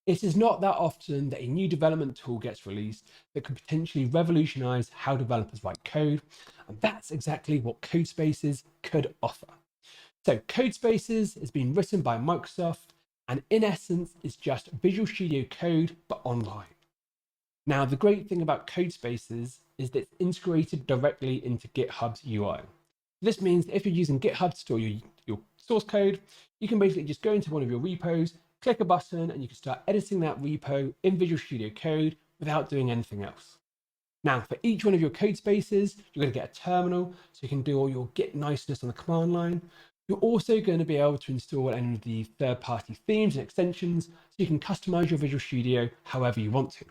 It is not that often that a new development tool gets released that could potentially revolutionize how developers write code, and that's exactly what CodeSpaces could offer. So CodeSpaces is being written by Microsoft, and in essence, it's just Visual Studio Code, but online. Now, the great thing about CodeSpaces is that it's integrated directly into GitHub's UI. This means that if you're using GitHub to store your source code, you can basically just go into one of your repos, click a button, and you can start editing that repo in Visual Studio Code without doing anything else. Now, for each one of your code spaces, you're going to get a terminal, so you can do all your Git niceness on the command line. You're also going to be able to install any of the third-party themes and extensions, so you can customize your Visual Studio however you want to.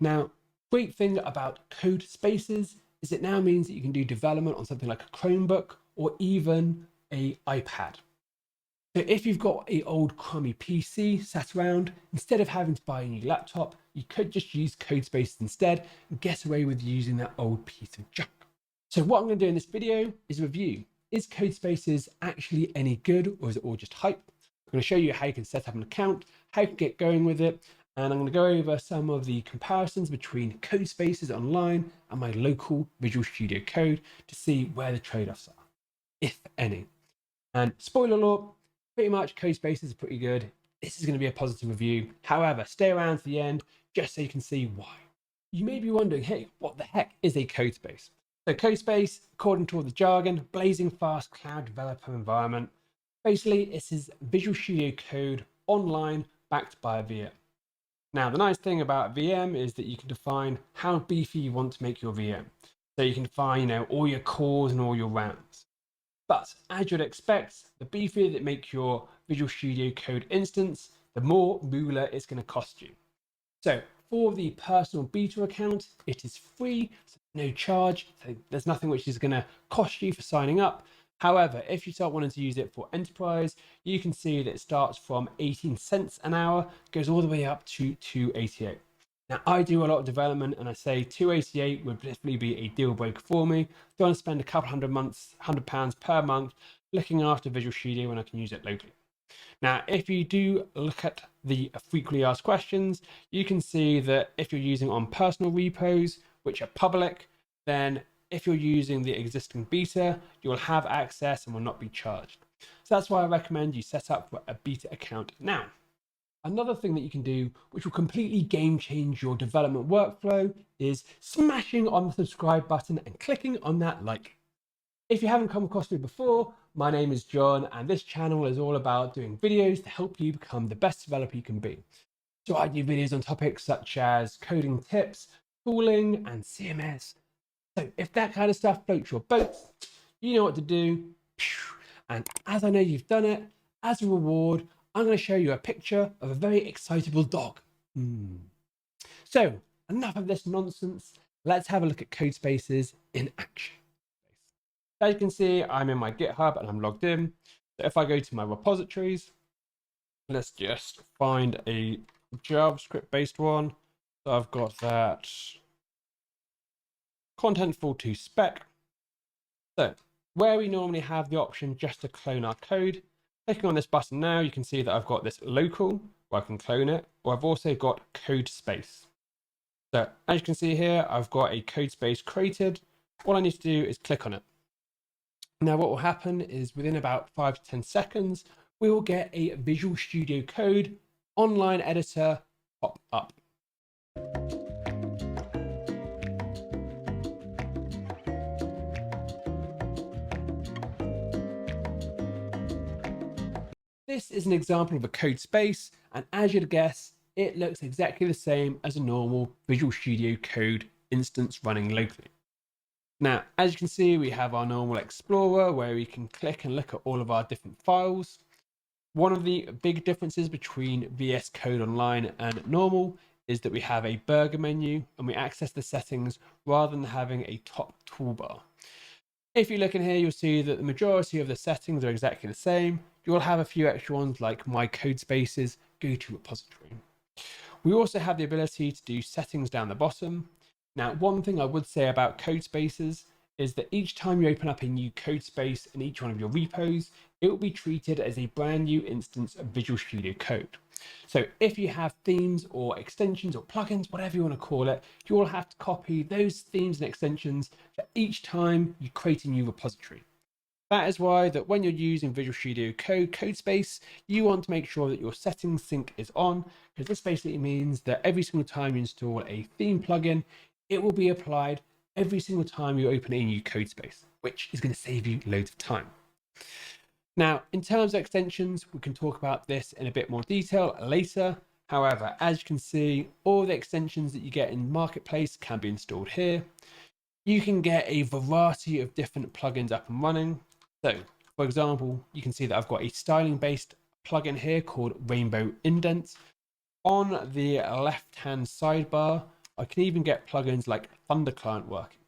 Now, great thing about CodeSpaces is it now means that you can do development on something like a Chromebook or even an iPad. So if you've got an old crummy PC sat around, instead of having to buy a new laptop, you could just use CodeSpaces instead and get away with using that old piece of junk. So what I'm going to do in this video is review. Is CodeSpaces actually any good, or is it all just hype? I'm going to show you how you can set up an account, how you can get going with it, and I'm going to go over some of the comparisons between CodeSpaces online and my local Visual Studio Code to see where the trade-offs are, if any. And spoiler alert, pretty much CodeSpaces is pretty good. This is going to be a positive review. However, stay around to the end just so you can see why. You may be wondering, hey, what the heck is a Codespace? So Codespace, according to all the jargon, blazing fast cloud developer environment. Basically, this is Visual Studio Code online backed by a VM. Now, the nice thing about VM is that you can define how beefy you want to make your VM. So you can define, all your cores and all your rounds. But as you'd expect, the beefier that make your Visual Studio Code instance, the more moolah it's going to cost you. So for the personal beta account, it is free, so no charge. So there's nothing which is going to cost you for signing up. However, if you start wanting to use it for enterprise, you can see that it starts from 18 cents an hour, goes all the way up to $2.88. Now, I do a lot of development, and I say $2.88 would definitely be a deal breaker for me. Don't want to spend a couple £100 per month looking after Visual Studio when I can use it locally. Now, if you do look at the frequently asked questions, you can see that if you're using on personal repos, which are public, then if you're using the existing beta, you'll have access and will not be charged. So that's why I recommend you set up a beta account now. Another thing that you can do, which will completely game change your development workflow, is smashing on the subscribe button and clicking on that like. If you haven't come across me before, my name is John, and this channel is all about doing videos to help you become the best developer you can be. So I do videos on topics such as coding tips, tooling, and CMS. So if that kind of stuff floats your boat, you know what to do. And as I know you've done it, as a reward, I'm going to show you a picture of a very excitable dog. So enough of this nonsense. Let's have a look at CodeSpaces in action. As you can see, I'm in my GitHub and I'm logged in. So if I go to my repositories, let's just find a JavaScript based one. So I've got that contentful to spec. So where we normally have the option just to clone our code, clicking on this button now, you can see that I've got this local where I can clone it, or I've also got CodeSpace. So as you can see here, I've got a CodeSpace created. All I need to do is click on it. Now what will happen is within about 5 to 10 seconds, we will get a Visual Studio Code online editor pop up. This is an example of a code space, and as you'd guess, it looks exactly the same as a normal Visual Studio Code instance running locally. Now, as you can see, we have our normal Explorer where we can click and look at all of our different files. One of the big differences between VS Code Online and normal is that we have a burger menu and we access the settings rather than having a top toolbar. If you look in here, you'll see that the majority of the settings are exactly the same. You'll have a few extra ones like My CodeSpaces, Go to Repository. We also have the ability to do settings down the bottom. Now, one thing I would say about CodeSpaces is that each time you open up a new code space in each one of your repos, it will be treated as a brand new instance of Visual Studio Code. So if you have themes or extensions or plugins, whatever you want to call it, you'll have to copy those themes and extensions for each time you create a new repository. That is why that when you're using Visual Studio Code, Codespace, you want to make sure that your settings sync is on, because this basically means that every single time you install a theme plugin, it will be applied every single time you open a new Codespace, which is going to save you loads of time. Now, in terms of extensions, we can talk about this in a bit more detail later. However, as you can see, all the extensions that you get in Marketplace can be installed here. You can get a variety of different plugins up and running. So, for example, you can see that I've got a styling-based plugin here called Rainbow Indents. On the left-hand sidebar, I can even get plugins like Thunderclient working.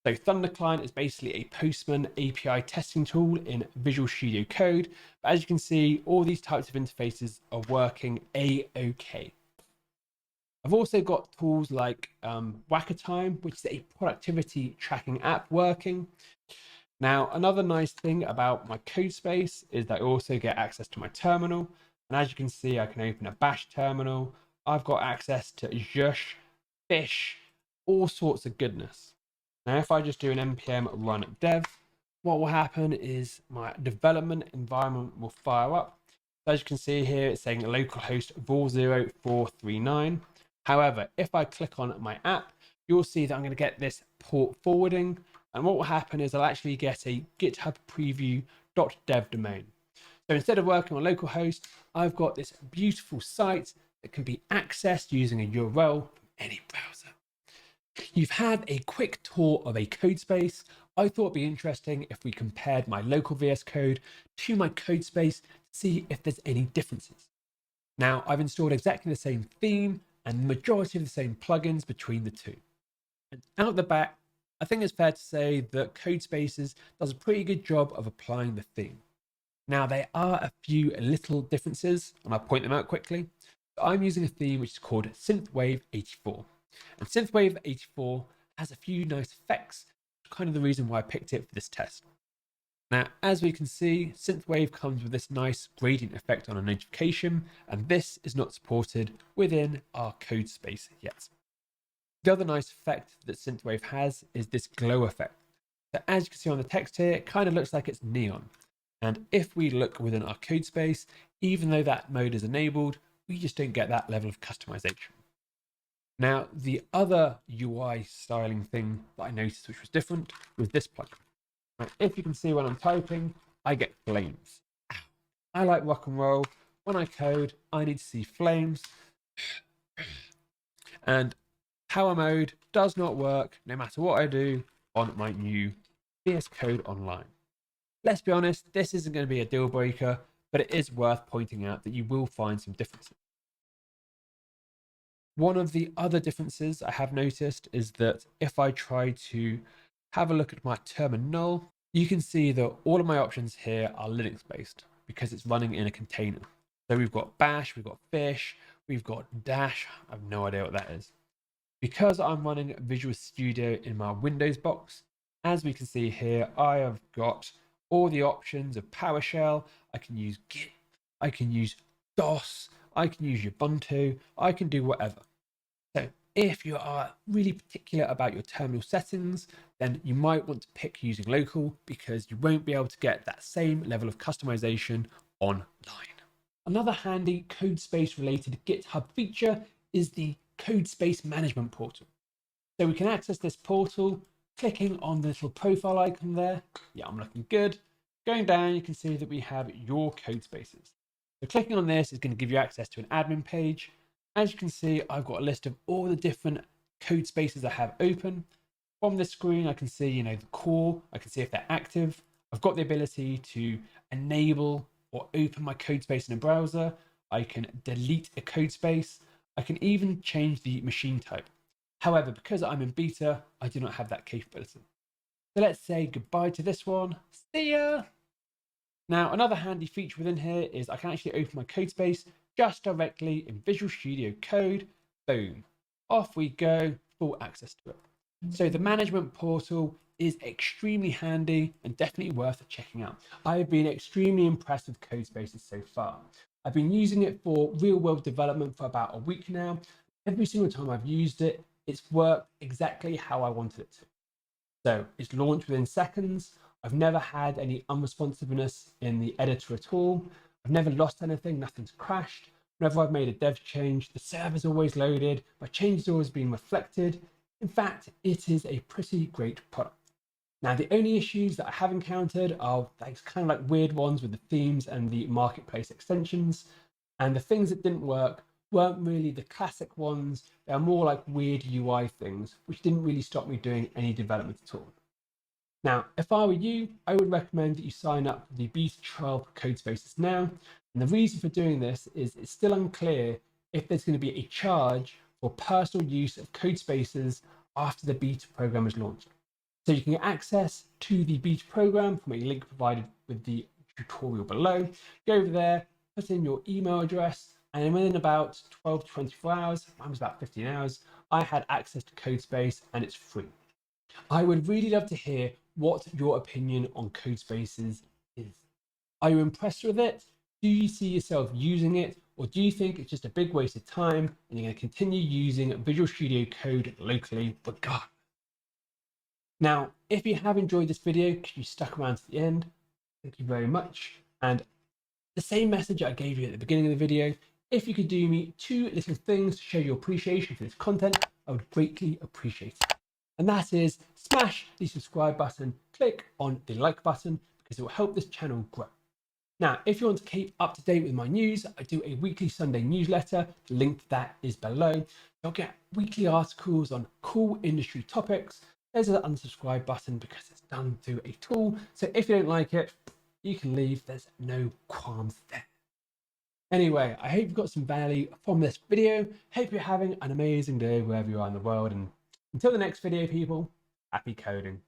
So Thunderclient is basically a Postman API testing tool in Visual Studio Code. But as you can see, all these types of interfaces are working a-okay. I've also got tools like WackerTime, which is a productivity tracking app working. Now, another nice thing about my Codespace is that I also get access to my terminal. And as you can see, I can open a bash terminal. I've got access to Zhush, Fish, all sorts of goodness. Now, if I just do an npm run dev, what will happen is my development environment will fire up. As you can see here, it's saying localhost 40439. However, if I click on my app, you'll see that I'm going to get this port forwarding. And what will happen is I'll actually get a GitHub preview.dev domain. So instead of working on localhost, I've got this beautiful site that can be accessed using a URL from any browser. You've had a quick tour of a Codespace. I thought it'd be interesting if we compared my local VS Code to my Codespace to see if there's any differences. Now, I've installed exactly the same theme and the majority of the same plugins between the two. And out the back, I think it's fair to say that CodeSpaces does a pretty good job of applying the theme. Now, there are a few little differences, and I'll point them out quickly. I'm using a theme which is called Synthwave 84. And Synthwave 84 has a few nice effects, which is kind of the reason why I picked it for this test. Now, as we can see, Synthwave comes with this nice gradient effect on a notification, and this is not supported within our Codespace yet. The other nice effect that Synthwave has is this glow effect. So as you can see on the text here, it kind of looks like it's neon. And if we look within our Codespace, even though that mode is enabled, we just don't get that level of customization. Now, the other UI styling thing that I noticed which was different was this plugin. Now, if you can see when I'm typing, I get flames. I like rock and roll. When I code, I need to see flames. And power mode does not work no matter what I do on my new VS Code Online. Let's be honest, this isn't going to be a deal breaker, but it is worth pointing out that you will find some differences. One of the other differences I have noticed is that if I try to have a look at my terminal, you can see that all of my options here are Linux based because it's running in a container. So we've got bash, we've got fish, we've got dash. I have no idea what that is. Because I'm running Visual Studio in my Windows box, as we can see here, I have got all the options of PowerShell. I can use Git, I can use DOS, I can use Ubuntu, I can do whatever. So if you are really particular about your terminal settings, then you might want to pick using local because you won't be able to get that same level of customization online. Another handy CodeSpace related GitHub feature is the CodeSpace management portal. So we can access this portal clicking on the little profile icon there. Yeah, I'm looking good. Going down, you can see that we have your CodeSpaces. So clicking on this is going to give you access to an admin page. As you can see, I've got a list of all the different CodeSpaces I have open. From this screen, I can see, the core. I can see if they're active. I've got the ability to enable or open my CodeSpace in a browser. I can delete a CodeSpace. I can even change the machine type. However, because I'm in beta, I do not have that capability. So let's say goodbye to this one. See ya! Now, another handy feature within here is I can actually open my CodeSpace just directly in Visual Studio Code. Boom. Off we go, full access to it. So the management portal is extremely handy and definitely worth checking out. I've been extremely impressed with CodeSpaces so far. I've been using it for real world development for about a week now. Every single time I've used it, it's worked exactly how I wanted it to. So it's launched within seconds. I've never had any unresponsiveness in the editor at all. I've never lost anything, nothing's crashed. Whenever I've made a dev change, the server's always loaded, my changes always being reflected. In fact, it is a pretty great product. Now, the only issues that I have encountered are these kind of like weird ones with the themes and the marketplace extensions. And the things that didn't work weren't really the classic ones. They're more like weird UI things, which didn't really stop me doing any development at all. Now, if I were you, I would recommend that you sign up for the beta trial for CodeSpaces now. And the reason for doing this is it's still unclear if there's going to be a charge for personal use of CodeSpaces after the beta program is launched. So you can get access to the beta program from a link provided with the tutorial below. Go over there, put in your email address, and within about 12 to 24 hours, mine was about 15 hours, I had access to CodeSpace and it's free. I would really love to hear what your opinion on CodeSpaces is. Are you impressed with it? Do you see yourself using it? Or do you think it's just a big waste of time and you're going to continue using Visual Studio Code locally regardless? Now, if you have enjoyed this video, because you stuck around to the end, thank you very much. And the same message I gave you at the beginning of the video, if you could do me 2 little things to show your appreciation for this content, I would greatly appreciate it. And that is smash the subscribe button, click on the like button, because it will help this channel grow. Now, if you want to keep up to date with my news, I do a weekly Sunday newsletter. The link to that is below. You'll get weekly articles on cool industry topics. There's an unsubscribe button because it's done through a tool. So if you don't like it, you can leave. There's no qualms there. Anyway, I hope you've got some value from this video. Hope you're having an amazing day wherever you are in the world. And until the next video, people, happy coding.